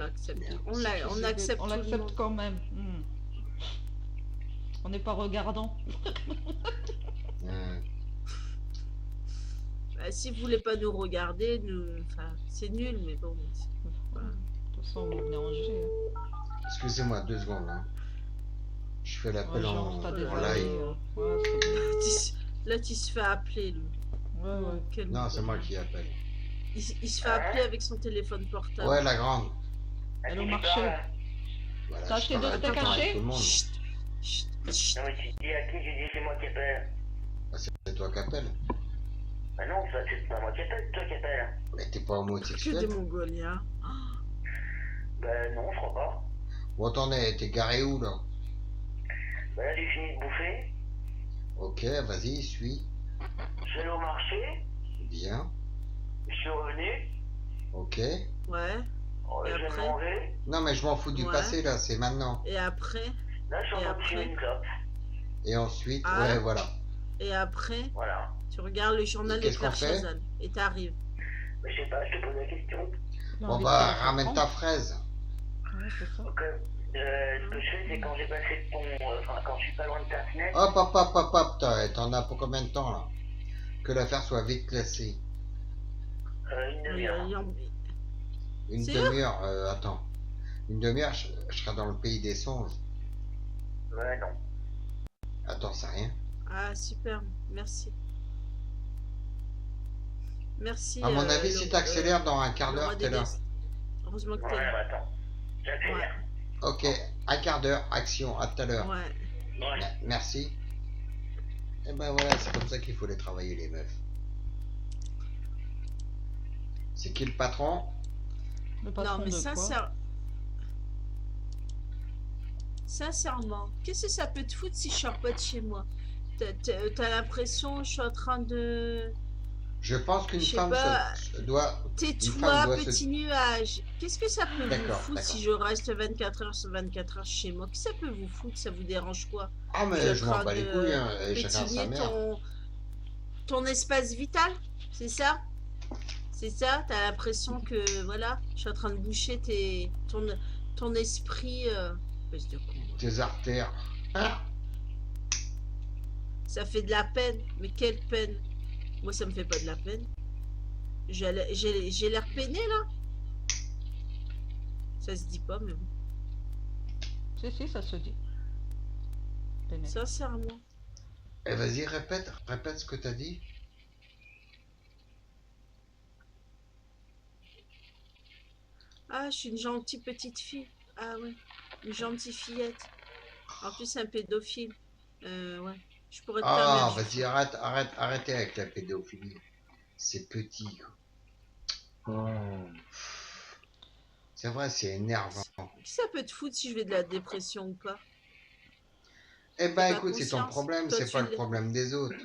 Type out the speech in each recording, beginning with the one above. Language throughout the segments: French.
accepté. Merde, On c'est accepte On tout le l'accepte monde. quand même. On n'est pas regardant. Bah, si vous voulez pas nous regarder, enfin, c'est nul, mais bon. Voilà. De toute façon, on venait en G. Excusez-moi, 2 secondes. Hein. Je fais l'appel Genre, t'as des en amis. live. Ouais, c'est bon. Là, tu se fais appeler, lui. Ouais, ouais. Quel Non, c'est moi mongol. qui appelle. Il se fait appeler avec son téléphone portable. Ouais, la grande. Elle est au marché. Voilà, T'as je acheté parle 2 en steaks même temps avec hachés? tout le monde. Chut, chut, chut. Non mais tu dis à qui? J'ai dit c'est moi qui appelle. Ah, c'est toi qui appelles. Bah non, ça c'est pas moi qui appelle, c'est toi qui appelle. Mais t'es pas Que des homosexuel. Mongoliens. Bah non, je crois pas. Bon, attendez, t'es garé où là? Bah là j'ai fini de bouffer. Ok, vas-y, suis. Je suis allé au marché. Bien. Je suis revenu. Ok. Ouais. Et Je viens de après manger. Non, mais je m'en fous du Ouais. passé là, c'est maintenant. Et après Là je suis en Et train de fumer après une clope. Et ensuite, Ah. ouais, voilà. Et après, Voilà. tu regardes le journal Et de qu'est-ce Claire qu'on fait Chazal. Et t'arrives. Mais je sais pas, je te pose la question. Bon bah, ramène ta fraise. Ouais, c'est ça. Ok. Ce que je fais, c'est quand j'ai passé le pont, enfin quand je suis pas loin de ta fenêtre. Hop, hop, hop, hop, hop, t'en as pour combien de temps là? Que l'affaire soit vite classée. Une demi-heure. Une C'est demi-heure, attends. Une demi-heure, je serai dans le pays des songes. Ouais, non. Attends, c'est rien. Ah, super. Merci. Merci. À mon avis, si t'accélères dans un quart d'heure, t'es là. Heureusement que Ouais, t'es là. bah attends. J'accélère. Ok, un quart d'heure, action, à tout à l'heure. Ouais. Ouais. Merci. Et ben voilà, c'est comme ça qu'il faut les travailler, les meufs. C'est qui le patron? Le patron Non, mais de quoi? Sincèrement, qu'est-ce que ça peut te foutre si je sors pas de chez moi? T'as l'impression que je suis en train de... Je pense qu'une Je sais femme pas. doit... Tais-toi, doit petit nuage. Qu'est-ce que ça peut vous D'accord, foutre si je reste 24 heures sur 24 heures chez moi? Qu'est-ce que ça peut vous foutre? Ça vous dérange quoi? Ah Tu es mais en je m'en train bats les de couilles, hein, et chacun sa pétiner mère. ton espace vital? C'est ça? C'est ça? T'as l'impression que, voilà, je suis en train de boucher ton esprit... espèce de con. Tes artères. Ah, Ça fait de la peine. Mais quelle peine? Moi, ça me fait pas de la peine. J'ai l'air peiné, là? Ça se dit pas, mais bon. Si, ça se dit. Pénètre. Sincèrement. et vas-y, répète ce que t'as dit. Ah, je suis une gentille petite fille. Ah ouais, une gentille fillette. En plus, un pédophile. Ouais. Je pourrais te Ah, permettre. vas-y, arrêtez avec la pédophilie. C'est petit, quoi. Oh. C'est vrai, c'est énervant. Qui ça peut te foutre si je vais de la dépression ou pas? Eh ben pas écoute, c'est ton conscience. problème, Toi, c'est tu pas le l'es. problème des autres.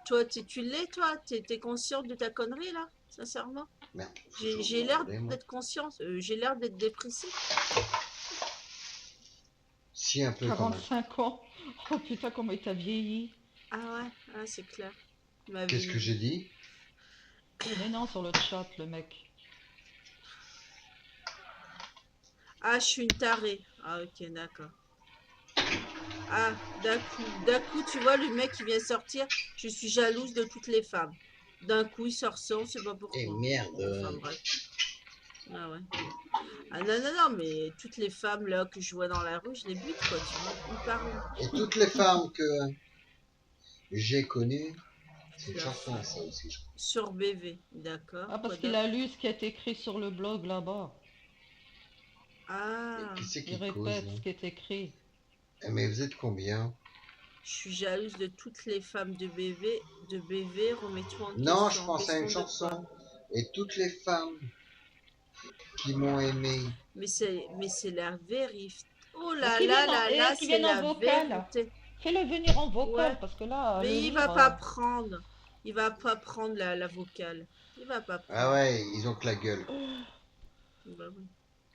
Toi, tu l'es, toi? T'es consciente de ta connerie, là? Sincèrement? Merde. J'ai l'air d'être consciente. J'ai l'air d'être dépressif. Si, un peu quand même. 45 ans. Oh putain, comment il t'a vieilli. Ah ouais, ah, c'est clair. Qu'est-ce que j'ai dit? Mais non, sur le chat, le mec. Ah, je suis une tarée. Ah, ok, d'accord. Ah, d'un coup, tu vois, le mec qui vient sortir, je suis jalouse de toutes les femmes. D'un coup, il sort ça, on sait pas pourquoi. Eh merde. Enfin, bref. Ah ouais. Ah non, mais toutes les femmes là que je vois dans la rue, je les bute, quoi, tu vois. Une par une. Et toutes les femmes que j'ai connues, c'est une chanson, ça aussi, je crois. Sur BV, d'accord. Ah, parce Quoi qu'il d'autre? a lu ce qui est écrit sur le blog là-bas. Ah, Mais qui c'est Il qui cause, répète là? ce qui est écrit. Eh, mais vous êtes combien? je suis jalouse de toutes les femmes de BV, remets-toi en question. Non, je pense à une Question de chanson. quoi? Et toutes les femmes qui m'ont aimé. Mais c'est la vérité. Oh là Qu'il là vienne en- là eh, là, qu'il c'est vienne en la vocal. vérité. Fais-le venir en vocal, Ouais. parce que là... Mais le il va livre, pas prendre. Il va pas prendre la vocale. Il va pas prendre. Ah ouais, ils ont que la gueule. Bah oui.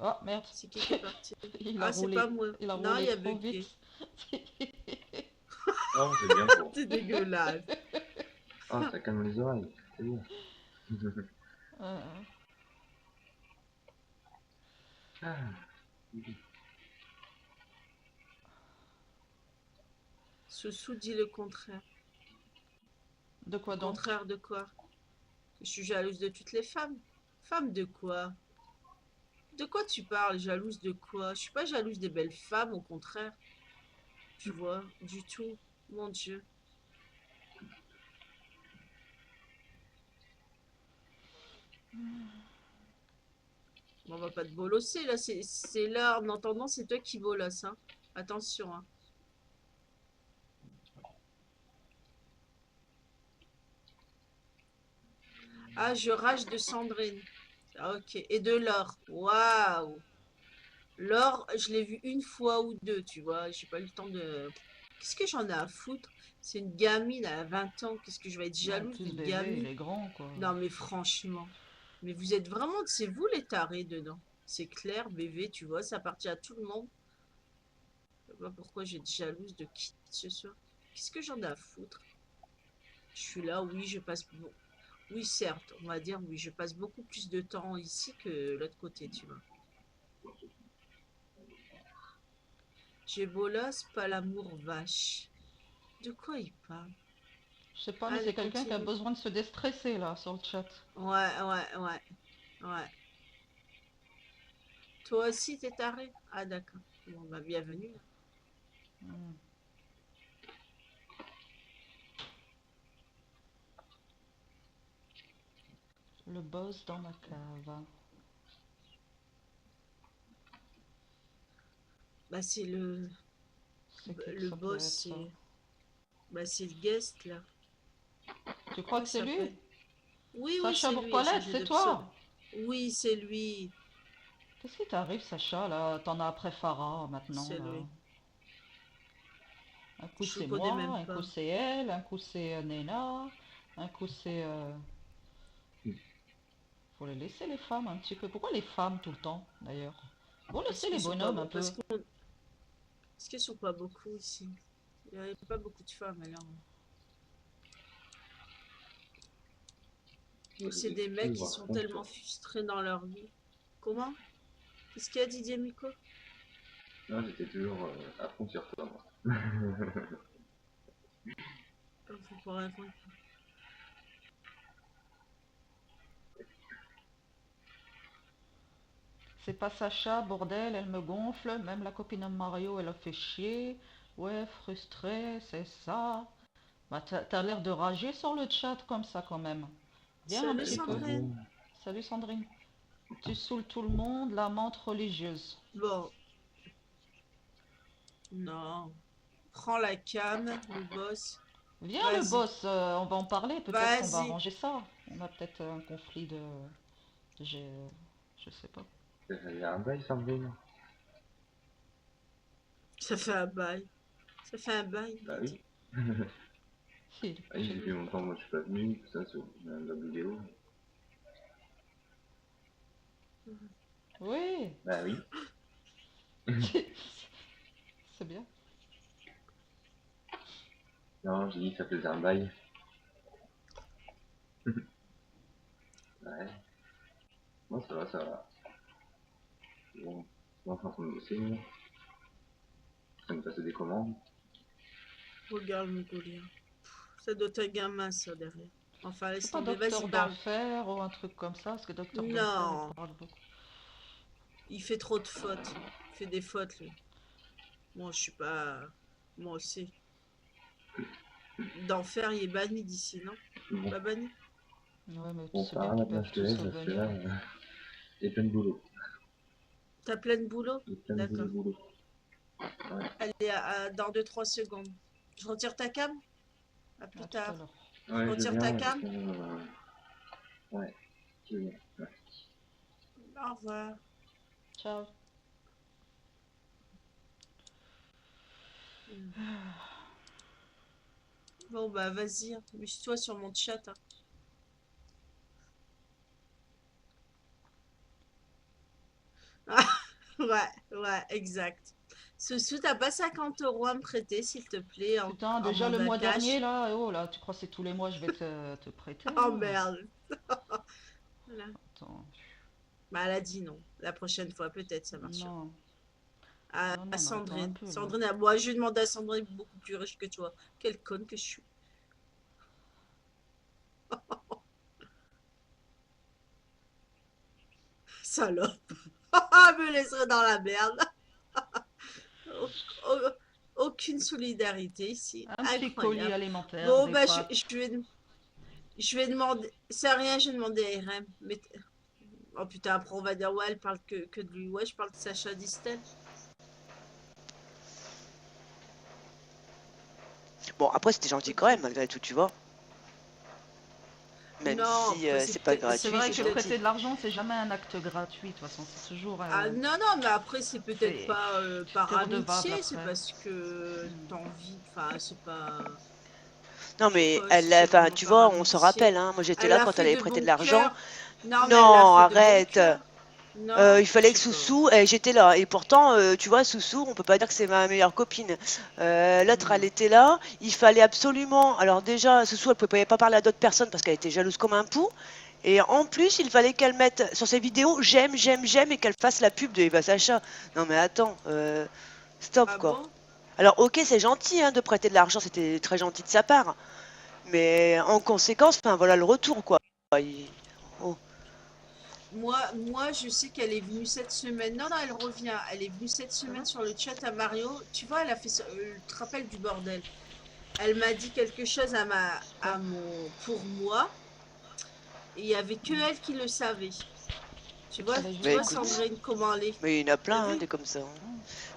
Ah, merde. C'est qui est parti? Il a Ah, c'est roulé. pas moi. Il a Non, roulé il y a trop bugué. vite. Oh, c'est bien pour. C'est dégueulasse. Ah, ça calme les oreilles. C'est bon. Euh, Ah. Soussou dit le contraire. De quoi Le donc? contraire de quoi? Que je suis jalouse de toutes les femmes. Femme de quoi? De quoi tu parles? Jalouse de quoi? Je suis pas jalouse des belles femmes, au contraire. Tu vois, du tout. Mon Dieu. Bon, on va pas te bolosser, là. C'est là, en entendant, c'est toi qui bolosses, hein. Attention, hein. Ah, je rage de Sandrine. Ah, ok. Et de Laure. Waouh. Laure, je l'ai vue une fois ou deux, tu vois. J'ai pas eu le temps de... Qu'est-ce que j'en ai à foutre? C'est une gamine à 20 ans. Qu'est-ce que je vais être En jalouse plus, d'une bébé, il gamine? est grand, quoi. Non, mais franchement. Mais vous êtes vraiment... C'est vous les tarés dedans. C'est clair, bébé, tu vois, ça appartient à tout le monde. Je sais pas pourquoi j'ai être jalouse de qui ce soit. Qu'est-ce que j'en ai à foutre? Je suis là, oui, je passe... Bon. Oui, certes, on va dire, oui, je passe beaucoup plus de temps ici que l'autre côté, tu vois. J'ai bolos, pas l'amour vache. De quoi il parle? Je sais pas, mais c'est Allez, quelqu'un qui a continue. besoin de se déstresser, là, sur le chat. Ouais. Toi aussi, t'es taré? Ah, d'accord. Bon, bah, bienvenue. Hmm. Le boss dans ma cave. Bah, c'est C'est qui que le ça peut boss, être, ça? c'est le guest, là. Tu crois Comment que il c'est lui? s'appelle? Oui, Sacha c'est lui, a Bourg-Paulette, changé c'est de pseudo. toi? Oui, c'est lui. Qu'est-ce qui t'arrive, Sacha, là? T'en as après Farah, maintenant, C'est là. lui. Un coup Je le c'est connais moi, même un coup pas. c'est elle, un coup c'est Nena, un coup c'est... Faut les laisser les femmes un petit peu. Pourquoi les femmes tout le temps, d'ailleurs? Bon, Parce laissez les qu'ils sont pas bonhommes un beaux. peu. Parce qu'ils sont pas beaucoup ici. Il n'y a pas beaucoup de femmes alors. Moi, C'est j'étais des mecs qui toujours à sont fond tellement sur. frustrés dans leur vie. Comment? Qu'est-ce qu'il y a, Didier Miko? Non, j'étais toujours à fond sur toi, moi. Faut pas répondre. C'est pas Sacha, bordel, elle me gonfle. Même la copine de Mario, elle a fait chier. Ouais, frustrée, c'est ça. Bah, t'as l'air de rager sur le chat comme ça quand même. Viens un Salut petit peu. Sandrine. Salut Sandrine. Tu saoules tout le monde, la menthe religieuse. Bon, non. Prends la cam, le boss. Viens le Vas-y. boss, on va en parler, peut-être qu'on va Vas-y. arranger ça. On a peut-être un conflit de... J'ai... Je sais pas. Il y a un bail, Sandrine. Ça fait un bail. Ça fait un bail, Bah il oui. dit. Si, Ah oui, depuis longtemps, moi je suis pas venu, tout ça, sur la vidéo. oui, Bah oui. c'est bien. Non, j'ai dit que ça faisait un bail. Ouais. Moi ça va, ça va. Bon, moi je suis en train de bosser. Je suis en train de passer des commandes. Regarde mon collier. Ça doit être un gamin, ça, derrière. Enfin, laisse C'est pas tomber. Vas-y, Docteur parle. d'Enfer ou un truc comme ça, parce que Docteur d'Enfer, Non. il parle beaucoup. Il fait trop de fautes. Il fait des fautes, lui. Moi, je suis pas... Moi aussi. D'enfer, il est banni d'ici, non? Bon, Pas banni? Ouais, mais bon c'est ça bien va, qu'ils maintenant peuvent je te tous laisse parce que revenir. là, j'ai plein de boulot. T'as plein de boulot? J'ai plein de D'accord. boulot. Ouais, Allez, dans 2-3 secondes. Je retire ta cam? À plus À tout à tard. l'heure. ouais je Retire viens. ta cam? Ouais, je viens. Ouais. Au revoir. Ciao. Bon, bah, vas-y. Amuse-toi sur mon chat. Hein. Ouais, exact. Soussou, t'as pas 50 € à me prêter, s'il te plaît, Putain, en déjà le mandat mois dernier, cash? là, oh là, tu crois que c'est tous les mois je vais te prêter, Oh là? merde. Voilà. Attends. Bah, elle a dit non. La prochaine fois, peut-être, ça marchera. Non, À non, non, mais attends un Sandrine. peu, là. Sandrine, moi, je demande à Sandrine beaucoup plus riche que toi. Quelle conne que je suis. Salope. Elle me laisserait dans la merde. Au- au- Aucune solidarité ici. Un petit colis Incroyable. alimentaire, Bon, des bah, pâtes. je vais demander. C'est rien, je vais demander à RM. Mais... Oh putain, après, on va dire, ouais, elle parle que de lui. Ouais, je parle de Sacha Distel. Bon, après, c'était gentil quand Ok. même, malgré tout, tu vois. Même Non, si après, c'est pas C'est gratuit, vrai c'est que gentil. prêter de l'argent, c'est jamais un acte gratuit, de toute façon, c'est toujours... Ah non, non, mais après, c'est peut-être c'est... pas par T'es redevable amitié, c'est après. parce que Hmm. t'as envie. Enfin, c'est pas. Non, Je sais mais pas si elle, c'est enfin, vraiment tu par vois, on se amitié. rappelle, hein, moi j'étais Elle là l'a quand elle fait avait de prêté de bon l'argent. cœur. Non, mais elle l'a Non, fait de bon arrête. cœur. Non, Il je fallait que sais pas. Soussou, et j'étais là. Et pourtant, tu vois, Soussou, on peut pas dire que c'est ma meilleure copine. L'autre, elle Hmm. était là. Il fallait absolument. Alors déjà, Soussou, elle pouvait pas parler à d'autres personnes parce qu'elle était jalouse comme un pou. Et en plus, il fallait qu'elle mette sur ses vidéos j'aime, j'aime, j'aime et qu'elle fasse la pub de Eva Sacha. Non mais attends, stop Ah quoi. bon? Alors ok, c'est gentil hein, de prêter de l'argent, c'était très gentil de sa part. Mais en conséquence, enfin voilà le retour quoi. Oh. Moi, je sais qu'elle est venue cette semaine. Non, non, elle revient. Elle est venue cette semaine sur le chat à Mario. Tu vois, elle a fait tu te rappelles du bordel. Elle m'a dit quelque chose Quoi? pour moi. Et il y avait que elle qui le savait. Elle est Tu Mais juste vois, entrée écoute, là? Sandrine, comment elle est. mais il y en a T'as plein hein, vu? des comme ça, hein.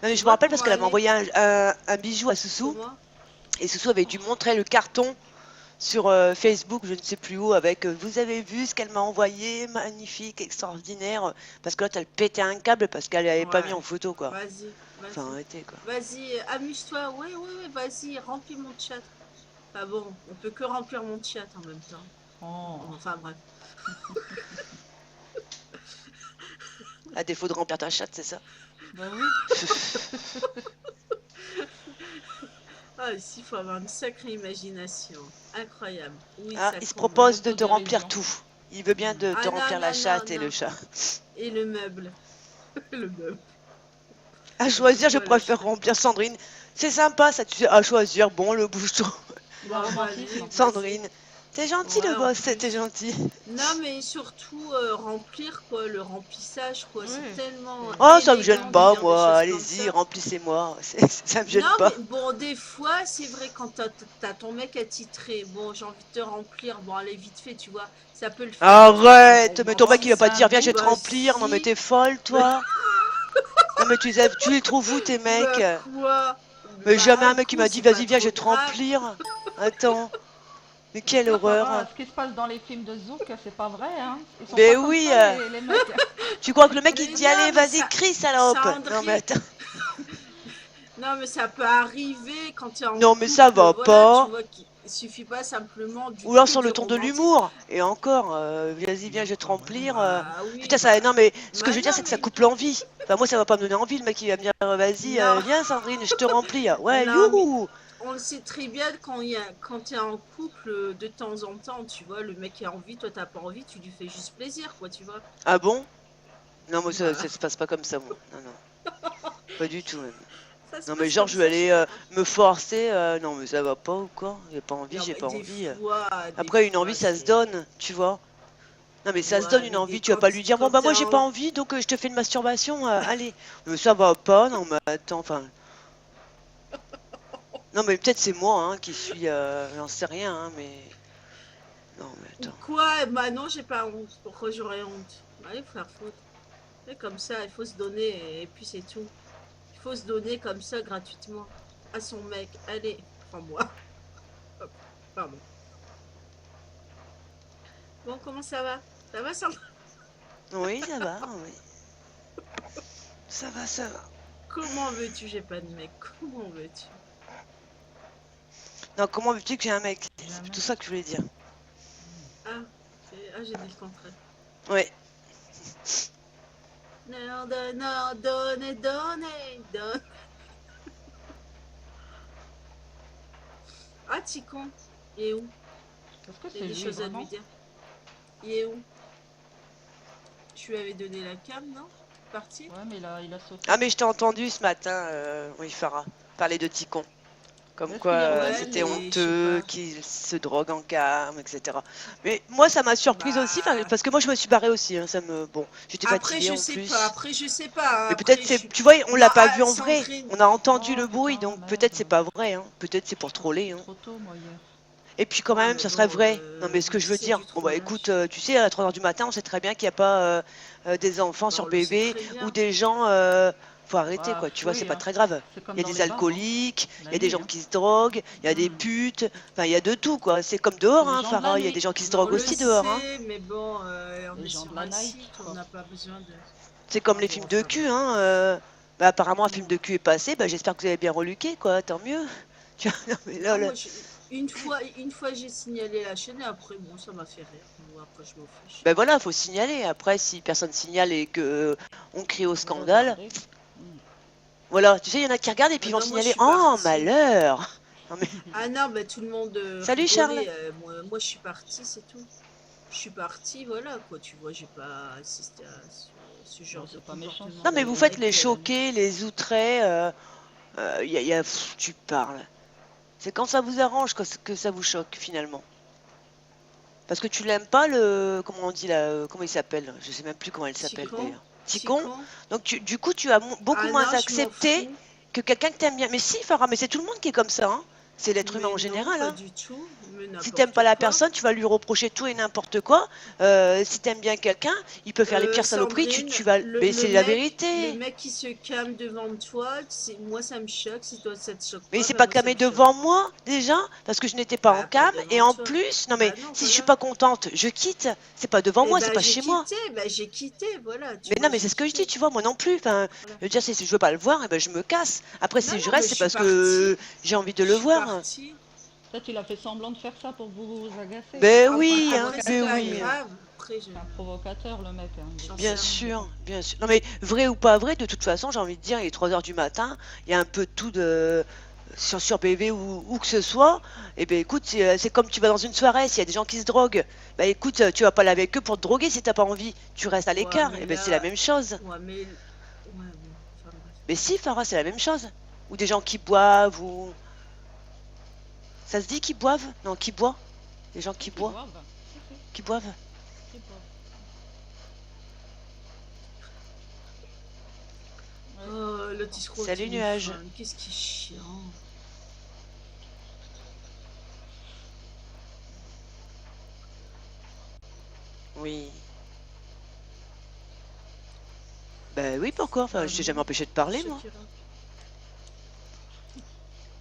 Non mais Tu je me vois rappelle parce comment qu'elle elle avait est? envoyé un bijou à Soussou. Comment? Et Soussou avait dû montrer le carton sur Facebook, je ne sais plus où, avec vous avez vu ce qu'elle m'a envoyé, magnifique, extraordinaire. Parce que là, elle pétait un câble parce qu'elle l'avait pas mis Ouais. en photo, quoi. Vas-y, Enfin, vas-y. arrêtez, quoi. Vas-y, amuse-toi. Oui, oui, oui, vas-y, remplis mon chat. Enfin bon, on peut que remplir mon chat en même temps. Oh, Enfin bref. À défaut de remplir ta chatte, c'est ça. bah oui. Ah, ici, il faut avoir une sacrée imagination. Incroyable. Oui, Ah, ça il se comble. propose de te remplir Autodérision. tout. Il veut bien Hmm. de te Ah non, remplir la non, non, chatte et le non. chat. Et le meuble. Le meuble. À Elle fout choisir, je quoi la préfère chatte? remplir Sandrine. C'est sympa, ça, tu sais. À choisir, bon, le bouche-trou. Le Bon, romantisme. vas-y, vas-y. Sandrine. T'es gentil, Ouais, le en boss, t'es plus. gentil. Non, mais surtout remplir, quoi, le remplissage, quoi. C'est Oui, tellement Oh, c'est ça me gêne élégant de pas, dire des moi. choses comme Allez-y, ça. remplissez-moi. Ça me gêne Non, pas. mais bon, des fois, c'est vrai, quand t'as ton mec attitré, bon, j'ai envie de te remplir, bon, allez, vite fait, tu vois, ça peut le faire, tu vois. Arrête, mais ton oh, mec Si, il va c'est pas te un dire viens je bon. vais te bah remplir, non mais si, t'es folle mais, toi. Non mais tu les trouves où tes mecs? bah quoi? Mais jamais Bah un mec qui m'a écoute, dit c'est pas vas-y viens je trop vais te grave. remplir. Attends, mais quelle Toi, Farah, horreur. ce qui se passe dans les films de Zouk, c'est pas vrai, hein? Ils sont pas Mais comme oui, ça, les mecs. tu crois que le mec il te Mais dit non, allez mais vas-y crie salope. Non mais Sandrine, attends. non, mais ça peut arriver quand tu es en Non mais ça couple, va voilà, tu pas. vois, il suffit pas simplement Ou alors que sur du le ton de romantisme. l'humour. Et encore, vas-y viens je vais te remplir. Bah oui, Putain ça, non mais ce que je veux dire non, c'est que ça mais coupe l'envie. Enfin moi ça va pas me donner envie le mec il va me dire vas-y non, viens Sandrine je te remplis. Ouais non, mais youhou. on le sait très bien quand tu es en couple, de temps en temps, tu vois, le mec a envie, toi t'as pas envie, tu lui fais juste plaisir, quoi, tu vois. Ah bon? Non, moi, Voilà. ça se passe pas comme ça, moi. Non, non, pas du tout, même. Ça se Non, mais passe genre, comme je vais ça chez aller toi. me forcer. Non, mais ça va pas ou quoi? J'ai pas envie, Non, j'ai mais pas envie. des Après, une envie, fois, ça se c'est. donne, tu vois. Non, mais ça se donne Ouais, une mais envie. Tu vas pas lui dire, bon, quand bah, t'es moi, j'ai pas en. envie, donc je te fais une masturbation, allez. Mais ça va pas, non, mais attends, enfin. Non, mais peut-être c'est moi, hein, qui suis. J'en sais rien, hein, mais. Non, mais attends. Quoi? Bah non, j'ai pas honte. Pourquoi j'aurais honte? Allez, faire foutre. C'est comme ça, il faut se donner et puis c'est tout. Il faut se donner comme ça gratuitement à son mec. Allez, enfin moi. Hop, pardon. Bon, comment ça va? Ça va, Sandra? Oui, ça va, oui. Ça va, ça va. Comment veux-tu? J'ai pas de mec. Comment veux-tu? Non, comment veux-tu que j'ai un mec? C'est Jamais. plutôt ça que je voulais dire. Ah, j'ai dit le contraire. Ouais. Non, non, donnez, donnez, donne. Ah, Ticon, il est où? Est-ce que J'ai c'est des lui, choses à lui vraiment? dire. Il est où? Je tu lui avais donné la cam, non? Parti? Ouais, mais il a sauté. Ah, mais je t'ai entendu ce matin, oui, Farah, parler de Ticon. Comme Est-ce quoi qu'il est Ouais, c'était mais je sais honteux, pas. qu'il se drogue en cam, etc. Mais moi, ça m'a surprise aussi, Bah, parce que moi, je me suis barrée aussi. Hein, ça me... Bon, j'étais après, fatiguée je en sais pas. plus. Après, je sais pas. Mais peut-être Après, c'est... Tu vois, on Non, l'a pas vu en vrai. Sandrine. On a entendu Oh, le bruit, putain, donc merde. peut-être c'est pas vrai. Hein. Peut-être c'est pour troller. C'était Hein. trop tôt, moi, hier. Et puis quand Ouais, même, mais ça serait bon, vrai. Non, mais ce que je veux c'est du dire, bon bah trollage. écoute, tu sais, à 3 h du matin, on sait très bien qu'il n'y a pas des enfants Bah, sur on le sait PV très ou bien. des gens... faut arrêter, Bah, quoi. Tu vois, c'est oui, pas hein. très grave. C'est Il comme y a dans des les bars, hein. alcooliques, il La y a des nuit, gens hein. qui se droguent, il y a des putes, enfin, il y a de tout, quoi. C'est comme dehors, C'est les hein, gens de la Farah. Il y a des nuit. gens qui se Mais on droguent le aussi dehors, hein. sait, mais bon, on Les est gens sur de la un night, site, on quoi. n'a pas besoin de... C'est comme Ah les bon, films de enfin cul, bref. hein. Bah, apparemment, un film de cul est passé. Bah, j'espère que vous avez bien reluqué, quoi. Tant mieux. Tu vois, non, mais là, Ah, là. moi, une fois j'ai signalé la chaîne et après, bon, ça m'a fait rire. Bon, après, je m'en fiche. Ben voilà, faut signaler. Après, si personne signale et que on crie au Vous scandale, regardez. Hmm. voilà. Tu sais, il y en a qui regardent et puis Ah ils vont non, moi, je signaler. suis Oh, partie. malheur! Non, mais... Ah non, mais tout le monde Salut, Charles! rigolait. Moi, je suis partie, c'est tout. Je suis partie, voilà, quoi. Tu vois, j'ai pas assisté à ce Bon, genre de c'est pas méchant comportement Non, si mais vous vous faites voulez. les déplacé à la nuit. choquer, les outrés. Tu parles. C'est quand ça vous arrange que ça vous choque, finalement. Parce que tu l'aimes pas, le... Comment on dit, là comment il s'appelle? Je sais même plus comment elle s'appelle, Ticon? d'ailleurs. Ticon. Ticon? Donc, du coup, tu as beaucoup Ah moins non, je m'en accepté fous. que quelqu'un que t'aimes bien. Mais si, Farah, mais c'est tout le monde qui est comme ça, hein. C'est l'être humain Mais en non, général, pas hein. du tout. Mais Si t'aimes n'importe pas la quoi. personne, tu vas lui reprocher tout et n'importe quoi. Si t'aimes bien quelqu'un, il peut faire les pires saloperies, Sandrine, tu vas... Mais c'est la le vérité. mec qui se calme devant toi, moi ça me choque. Si toi ça te choque Mais il pas, s'est ben pas moi ça calmé me choque. devant moi, déjà, parce que je n'étais pas en Bah pas cam. Et devant en toi. plus, non mais, Bah non, si je suis voilà. pas contente, je quitte. C'est pas devant Et moi, c'est pas chez moi. bah j'ai quitté, voilà. Tu Mais non, vois, mais j'ai c'est ce que je dis, quitté. tu vois, moi non plus. Enfin, Voilà. je veux dire, si je veux pas le voir, eh ben, je me casse. Après, Non, si je non, mais reste, je c'est suis parce partie. que j'ai envie de Je le suis voir. partie. Peut-être il a fait semblant de faire ça pour vous agacer. Ben C'est un oui, hein, Après, c'est ben provocateur, pas oui. grave. Après, c'est un provocateur, le mec. Hein. j'en sais Bien rien. sûr, bien sûr. Non mais vrai ou pas vrai, de toute façon, j'ai envie de dire, il est 3 h du matin, il y a un peu de tout sur PV ou où que ce soit. Et ben écoute, c'est comme tu vas dans une soirée, s'il y a des gens qui se droguent, bah écoute, tu vas pas aller avec eux pour te droguer si t'as pas envie. Tu restes à Ouais, l'écart. mais Et ben c'est la là. même chose. Ouais, mais. Ouais, bon. Enfin, bref. Mais si, Farah, c'est la même chose. Ou des gens qui boivent, ou... Ça se dit qui boivent? Non, qui boit? Des gens Si, qui qui boivent. boivent. Si, si, Qui boivent. qui boivent. Ouais. Oh, l'autre il scrolle au Salut, nuage. téléphone. Qu'est-ce qui est chiant. Oui. Ben oui, pourquoi? Enfin, je t'ai jamais empêché de parler, moi.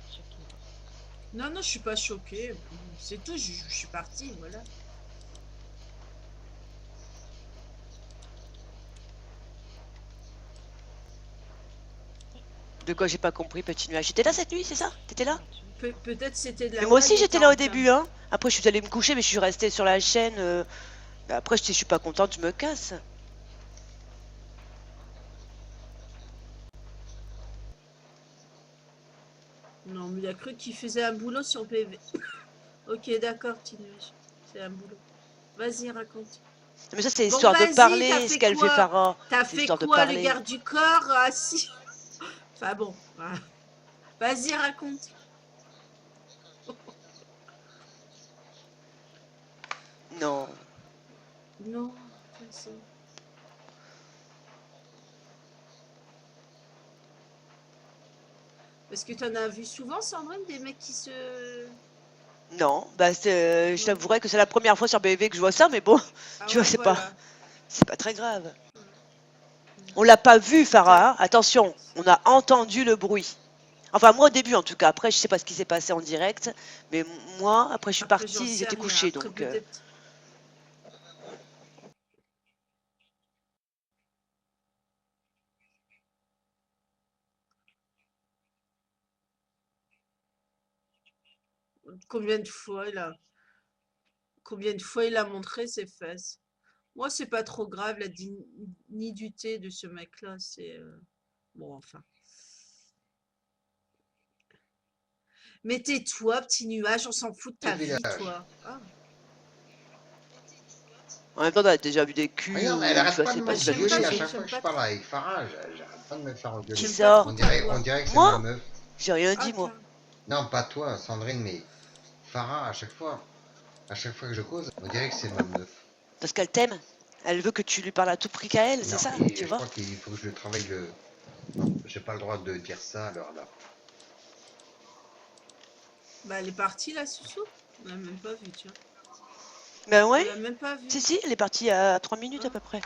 Shakira. Non, non, je suis pas choquée. C'est tout, je suis partie, voilà. De quoi j'ai pas compris, petit nuage. J'étais là cette nuit, c'est ça? T'étais là? Peut-être c'était de la Mais moi wag aussi et j'étais t'as là au en cam. début, hein. Après je suis allée me coucher, mais je suis restée sur la chaîne. Après je suis pas contente, je me casse. Non, mais il a cru qu'il faisait un boulot sur PV. Ok, d'accord, petit nuage. C'est un boulot. Vas-y, raconte. Mais ça c'est Bon, histoire de vas-y, t'as parler, ce fait qu'elle fait quoi? Farah. T'as C'est fait histoire de quoi, le parler. garde du corps assis? Enfin bon, voilà. Vas-y, raconte. Non. Non, vas-y. Parce que t'en as vu souvent, Sandrine, des mecs qui se... Non, bah je Ouais. t'avouerais que c'est la première fois sur BV que je vois ça, mais bon, Ah tu vois, ouais, voilà. c'est pas très grave. On l'a pas vu, Farah, hein. Attention, on a entendu le bruit. Enfin, moi au début en tout cas. Après, je sais pas ce qui s'est passé en direct, mais moi, après, je suis Après, j'en partie, sais j'étais rien. couchée, Après, donc. peut-être... Combien de fois il a montré ses fesses? Moi, c'est pas trop grave, la dignité de ce mec-là, c'est... Bon, enfin. Mais tais-toi, petit nuage, on s'en fout de Ce ta vie, village. toi. Ah. En même temps, t'as déjà vu des culs Regarde, où elle tu arrête vois, pas c'est de pas me si facile que gueuler à c'est. chaque fois j'aime que je pas parle avec Farah. J'arrête pas de me faire engueuler. Qui J'aime ça? pas trop ta voix. On dirait que c'est Moi? ma meuf. J'ai rien Ah, dit, moi. Non, pas toi, Sandrine, mais Farah, à chaque fois que je cause, on dirait que c'est ma meuf. Parce qu'elle t'aime. Elle veut que tu lui parles à tout prix qu'à elle, c'est Non, ça, et tu je vois? crois qu'il faut que je travaille le. Non, j'ai pas le droit de dire ça alors là. Bah, elle est partie, là, Soussou. On l'a même pas vue, tiens. Ben On ouais. l'a même pas vue. Si, elle est partie à 3 minutes à Ah, peu près.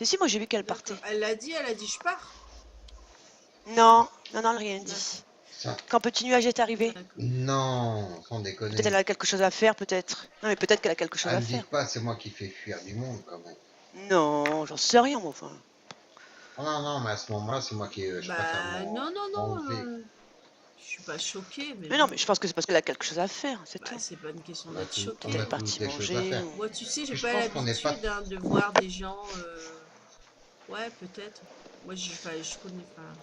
Si, moi j'ai vu qu'elle d'accord. partait. Elle a dit, je pars. Non, non, elle a rien D'accord. dit. Ça. Quand Petit Nuage est arrivé, D'accord. Non, sans peut-être elle déconner. a quelque chose à faire, peut-être. Non, mais peut-être qu'elle a quelque chose Ah, à me faire. dites pas, c'est moi qui fais fuir du monde quand même. Non, j'en sais rien, moi, enfin. Oh, non, non, mais à ce moment-là, c'est moi qui. Je préfère Bah, non, non, non. m'enlever. Je suis pas choquée, mais Mais non, bon. mais je pense que c'est parce qu'elle a quelque chose à faire, c'est Bah, tout. c'est pas une question On a d'être tous choquée. Peut-être des partie choses à manger. faire. Moi, tu sais, j'ai Je pas pense qu'on n'est pas. l'habitude de voir des gens. Ouais, peut-être. Moi, je connais pas.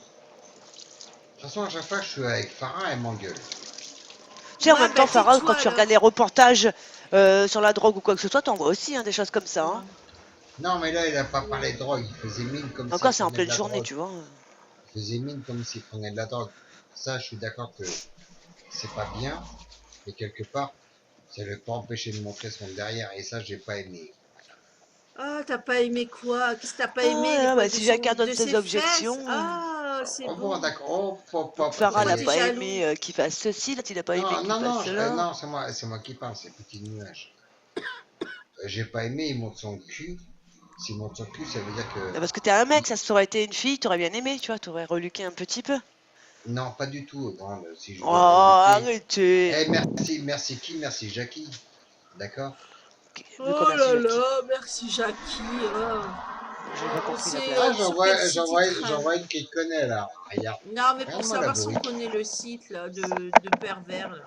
De toute façon, à chaque fois que je suis avec Farah, elle m'engueule. Tu sais, en Ouais, même bah, temps, Farah, tais-toi quand tu alors. regardes les reportages sur la drogue ou quoi que ce soit, t'en vois aussi, hein, des choses comme ça. Hein. Non, mais là, il a pas Ouais. parlé de drogue. Il faisait mine comme Encore, s'il c'est en prenait de pleine la journée, drogue. tu vois. Il faisait mine comme s'il prenait de la drogue. Ça, je suis d'accord que c'est pas bien. Mais quelque part, ça ne veut pas empêcher de montrer son derrière. Et ça, j'ai pas aimé. Ah, t'as pas aimé quoi? Qu'est-ce que t'as pas Ah aimé? là, bah, De si Jacquard donne de ses ses fesses? objections. Ah, c'est Oh bon, bon. d'accord. Oh, pop, Donc pop, Farah Pourquoi n'a attendez. t'es pas jaloux? aimé qu'il fasse ceci, là, il n'a pas aimé Non, qu'il non, fasse non, cela. non, c'est moi qui parle, c'est Petit Nuage. J'ai pas aimé, il monte son cul. S'il monte son cul, ça veut dire que. Bah, parce que t'es un mec, ça aurait été une fille, t'aurais bien aimé, tu vois, t'aurais reluqué un petit peu. Non, pas du tout, grande. Si je Oh, dois reluquer. arrêtez! Eh, merci, merci qui? Merci Jackie. D'accord? De quoi Oh merci là Jackie? là, merci Jackie. Oh. J'ai pas On compris la sait blague. Ah, sur quel site il j'en traîne. vois une qui connaît là. Regarde. Non, mais pour Regarde-moi la savoir si on bourrique. connaît le site là, de pervers, là,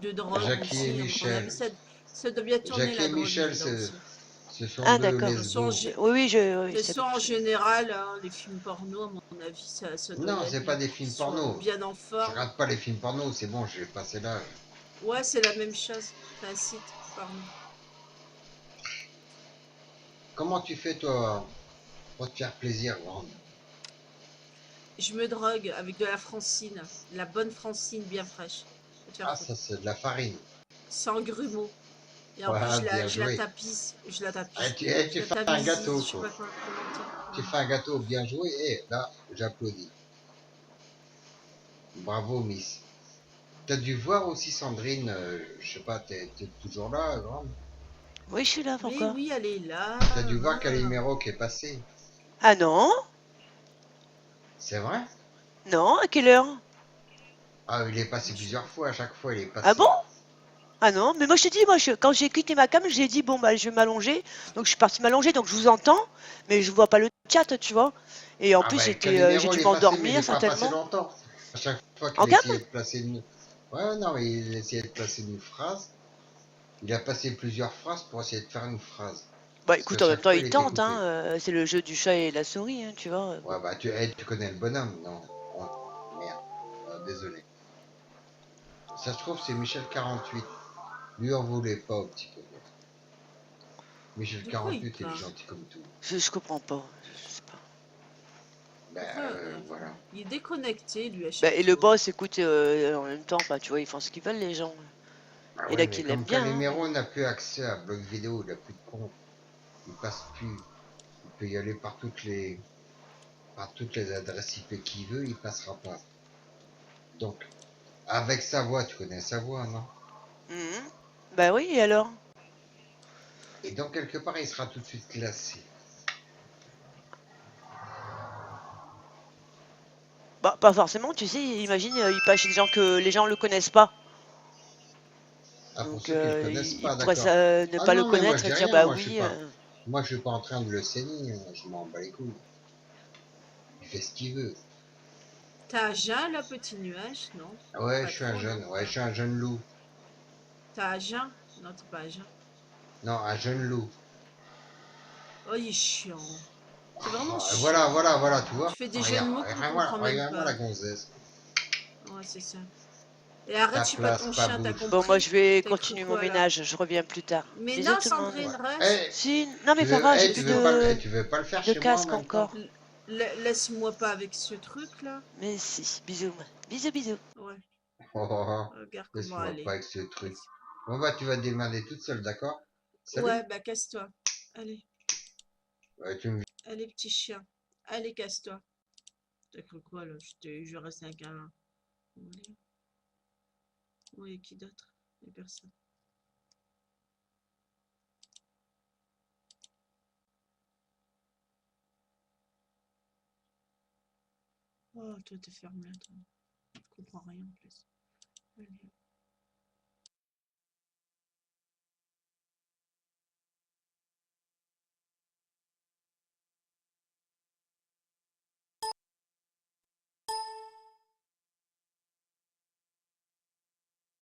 de drogue Jackie et aussi, à mon avis, Michel. ça doit bien tourner Jackie la et drogue Michel, là-dedans aussi. ce sont Ah, deux d'accord. De toute façon, lesbos. Oui, oui, de toute c'est façon, bon. en général, hein, les films porno, à mon avis, ça doit y Non, c'est aller, pas hein, des pour qu'ils films soient porno. bien en Je forme. regarde pas les films porno, c'est bon, j'ai passé l'âge. Ouais, c'est la même chose. C'est un site porno. Comment tu fais toi pour te faire plaisir, grande? Je me drogue avec de la francine, de la bonne francine bien fraîche. Va te faire Ah, foutre. ça c'est de la farine. Sans grumeaux. Et en plus, Voilà, bien je la joué. tapisse. Je la Ah, tapisse. Je tu la fais un tamise, gâteau, je sais quoi. pas comment dire. Tu fais un gâteau bien joué, et là, j'applaudis. Bravo, Miss. T'as dû voir aussi Sandrine, je sais pas, t'es toujours là, grande? Oui, je suis là Mais encore. oui, elle est là. T'as dû voir Ah. Calimero qui est passé. Ah non? C'est vrai? Non, à quelle heure? Ah, il est passé plusieurs fois, à chaque fois il est Ah bon? passé. Ah non, mais moi je te dis, quand j'ai quitté ma cam, j'ai dit bon bah je vais m'allonger. Donc je suis partie m'allonger, donc je vous entends, mais je vois pas le chat, tu vois. Et en Ah plus ben, j'ai Calimero il dû est passé, mais il m'endormir n'est pas passé certainement. longtemps. À chaque fois En qu'il cam? essayait de placer une... Ouais, non, mais il essayait de placer une phrase. Il a passé plusieurs phrases pour essayer de faire une phrase. Bah Parce qu'à écoute, en même chaque temps fois, il il était tente, coupé. hein. C'est le jeu du chat et la souris, hein, tu vois. Ouais, bah, tu connais le bonhomme, non? Oh, merde. Désolé. Ça se trouve, c'est Michel 48. Lui en voulait pas au petit coco. Michel De quoi il 48, il est parle? gentil comme tout. Je comprends pas, je sais pas. Ben, Pourquoi, voilà. il est déconnecté, lui, à Bah, chaque et le fois. boss, écoute, en même temps, bah tu vois, ils font ce qu'ils veulent les gens. Bah Et ouais, là mais qu'il l'aime comme bien, hein. Calimero n'a plus accès à blog vidéo, il a plus de compte. Il passe plus. Il peut y aller par toutes les adresses IP qu'il veut, il passera pas. Donc, avec sa voix, tu connais sa voix, non? Mhm. Bah oui, et alors? Et donc, quelque part, il sera tout de suite classé. Bah pas forcément, tu sais, imagine, il passe chez des gens que les gens le connaissent pas. Ah, pour Donc ceux qui le connaissent il pas, pourrait d'accord. ne Ah pas le non, mais moi, je connaître et dis dire rien, bah moi, je suis oui. pas. Moi, je suis pas en train de le saigner, je m'en bats les couilles. Il fait ce qu'il veut. T'as Jean, là, petit nuage? Non? Ouais, Pas je suis un trop, jeune, non? ouais, je suis un jeune loup. T'as Jean? Non, t'es pas Jean. Non, un jeune loup. Oh, il est chiant. C'est vraiment Ah, chiant. voilà, tu vois. Tu fais des jeux de Regarde, mots qu'on comprend même regarde-moi la pas. gonzesse. Ouais, c'est ça. Et arrête, Ta je suis pas place, ton pas chien, t'as bouge. Bon, moi compris? je vais T'as continuer cru mon quoi, là? ménage, je reviens plus tard. Mais Bisous non, tout le monde. Sandrine, Ouais. reste. Eh, Si, non mais ça va, j'ai plus tu veux pas, de, tu veux pas le faire de chez moi en casque même temps? encore. Laisse-moi pas avec ce truc-là. Mais si, bisous. Bisous, bisous. Ouais, Oh, oh, oh. regarde comment Laisse-moi elle pas est. avec ce truc. Bon bah tu vas te démerder toute seule, d'accord? Salut. Ouais, bah casse-toi. Allez, Ouais, tu me allez, petit chien. Allez, casse-toi. T'as cru quoi, là? Je reste avec un... Oui, qui d'autre? Il y a personne. Oh, toi, t'es fermé, toi. Je comprends rien, en plus. Allez.